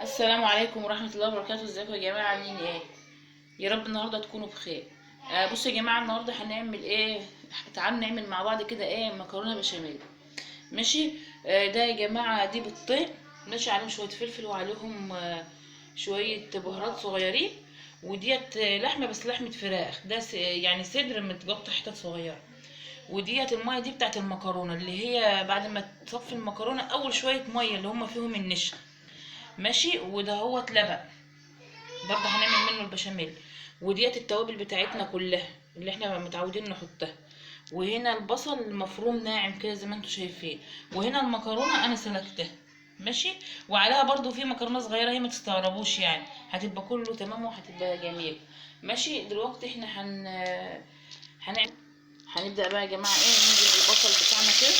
السلام عليكم ورحمة الله وبركاته. ازيكم يا جماعة؟ عاملين ايه؟ يا رب النهاردة تكونوا بخير. بصوا يا جماعة، النهاردة هنعمل ايه؟ تعالوا نعمل مع بعض كده ايه، مكرونة بشاميل. ماشي. ده يا جماعة دي بيضتين، ماشي، عليهم شوية فلفل وعليهم شوية بهارات صغيرين. وديت لحمة، بس لحمة فراخ، ده يعني صدر متقطع حتت صغيرة. وديت المية دي بتاعت المكرونة، اللي هي بعد ما تصفي المكرونة اول شوية مية اللي هم فيهم النشا. ماشي. وده هو لبن برضه هنعمل منه البشاميل. وديت التوابل بتاعتنا كلها اللي احنا متعودين نحطها. وهنا البصل مفروم ناعم كده زي ما انتم شايفين. وهنا المكرونه انا سلقتها. ماشي. وعليها برضو في مكرونه صغيره، هي ما تستغربوش يعني، هتبقى كله تمام وهتبقى جميل. ماشي. دلوقتي احنا هنعمل هنبدا بقى يا جماعه ايه، ننزل بالبصل بتاعنا كده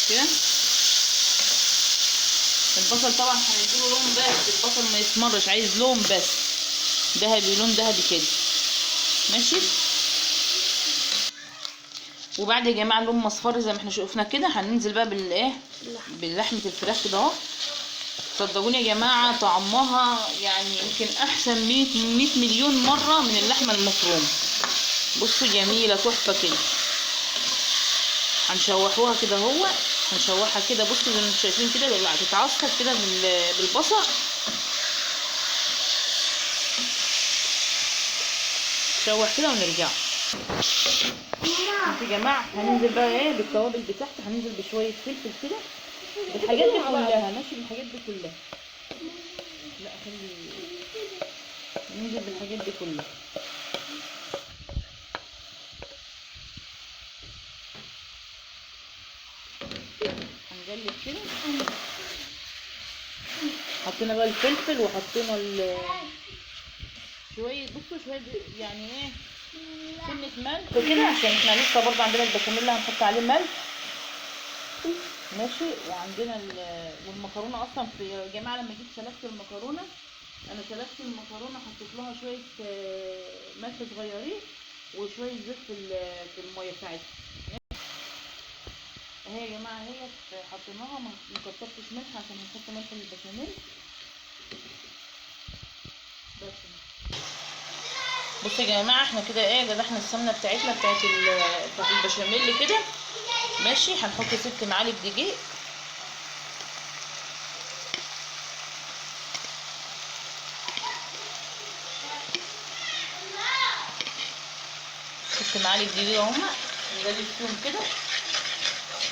كده. البصل طبعا هنديله لون، بس البصل ما يسمرش، عايز لون بس ذهبي، لون ذهبي كده. ماشي. وبعد يا جماعه لون مصفر زي ما احنا شفنا كده، هننزل بقى بالايه، بلحمه الفراخ كده اهو. صدقوني يا جماعه طعمها يعني يمكن احسن 100 مليون مره من اللحمه المفرومه. بصوا جميله تحفه كده. هنشوحوها كده اهو، هنشوحها كده. بصوا زي ما انتم شايفين كده هتتعصر كده بالبصل. نشوح كده ونرجع. يا جماعه هننزل بقى ايه بالتوابل بتاعتي، هننزل بشويه فلفل كده، بالحاجات دي كلها. ماشي، بالحاجات دي كلها. لا خلي ننزل بالحاجات دي كلها. هنقلب كده. حطينا بقى الفلفل وحطينا شويه، بصوا شويه يعني ايه، سنه ملح وكده، عشان احنا لسه برضه عندنا البشاميل هنحط عليه ملح. ماشي. وعندنا والمكرونه اصلا يا جماعه لما جيت سلقت المكرونه، انا سلقت المكرونه حطيت لها شويه ملح صغيرين وشويه زيت في الميه بتاعتها. اهي يا جماعه اهي حطيناها، ما كترتش ملح عشان هنحط ملح للبشاميل بس. بصوا يا جماعه احنا كده ايه، جدحنا السمنه بتاعتنا بتاعت البشاميل كده. ماشي. هنحط 6 معالق دقيق. معالق دقيق اهما، نقلب فيهم كده.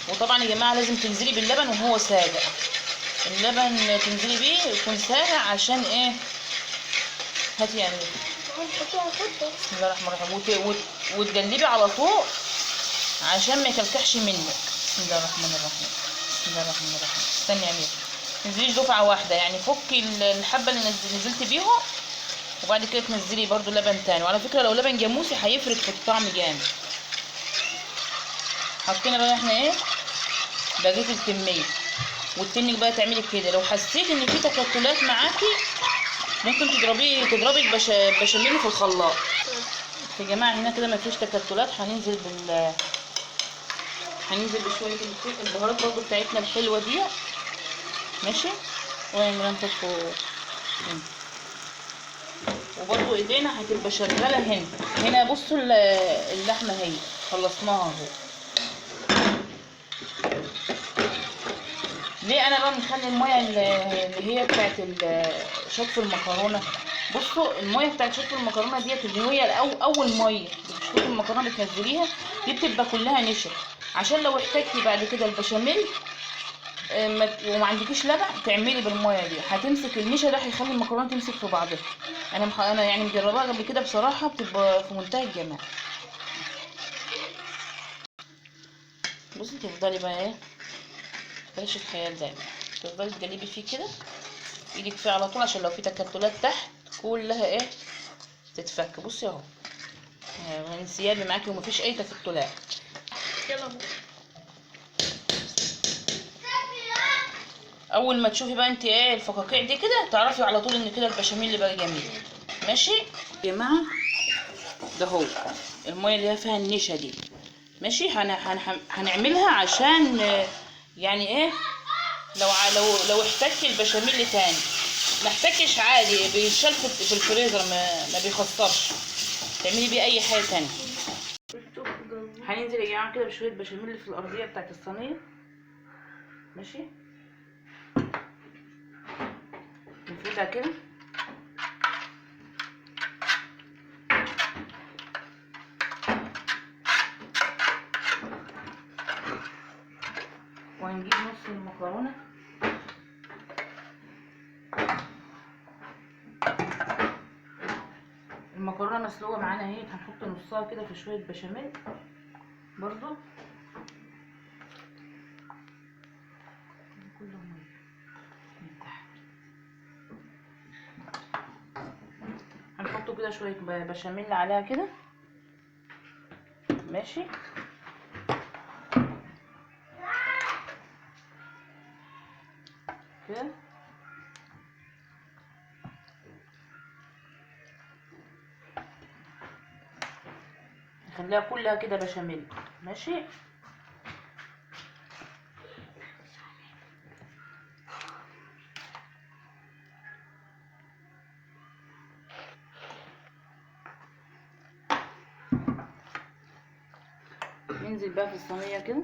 وطبعا يا جماعه لازم تنزلي باللبن وهو ساقع، اللبن تنزلي بيه يكون ساقع. عشان ايه؟ هاتي يعني بسم الله الرحمن الرحيم. وتقلبي على طول عشان ما يكلكعش منك. بسم الله الرحمن الرحيم. بسم الله الرحمن الرحيم. استني يا امير، تنزليش دفعه واحده يعني، فكي الحبه اللي نزلتي بيهم، وبعد كده تنزلي برضو لبن تاني. وعلى فكره لو لبن جاموسي هيفرق في الطعم جامد. حطينا بقى احنا ايه بقيه الكميه. والتنك بقى تعملي كده، لو حسيت ان في تكتلات معاكي ممكن تضربي البشاميل في الخلاط. يا جماعه هنا كده مفيش تكتلات. هننزل بشويه البهارات برضو بتاعتنا الحلوه دي. ماشي. وبرضو ايدينا هتبقى شغاله هنا بصوا اللحمه اهي خلصناها اهو. ليه انا بقى مخلي الميه اللي هي بتاعت شطف المكرونه؟ بصوا الميه بتاعت شطف المكرونه ديت اللي هي اول ميه بتشطف المكرونه بتنزليها، دي بتبقى كلها نشا. عشان لو احتاجتي بعد كده البشاميل وما عندكيش لبن، تعملي بالميه دي، هتمسك النشا ده، هيخلي المكرونه تمسك في بعضها. انا يعني مجرباها قبل كده بصراحه، بتبقى في منتهى الجمال. بصي تفضلي بقى ايه، بلاش الخيال دايما، تفضلي تقلبي فيه كده ايدك فيه على طول، عشان لو في تكتلات تحت كلها ايه تتفك. بصي اهو انسيابي معاكي ومفيش اي تكتلات. اول ما تشوفي بقى انت ايه الفقاقيع دي كده، تعرفي على طول ان كده البشاميل اللي بقى جميل. ماشي يا جماعه، ده هو الميه اللي هي فيها النشا دي. ماشي. هنعملها عشان يعني ايه، لو احتاج البشاميل تاني ما احتاجش عادي، بيتشال في الفريزر، ما بيخسرش، تعملي بيه اي حاجه تانية. هننزل يا جماعه كده بشويه بشاميل في الارضيه بتاعت الصينيه. ماشي، نفردها كده وهنجيب نص المكرونه. المكرونه مسلوقه معانا اهي، هنحط نصها كده في شويه بشاميل برضو. كله ميه من تحت. هنحط كده شويه بشاميل عليها كده. ماشي، كده نخليها كلها كده بشاميل. ماشي، ننزل بقى في الصينيه كده.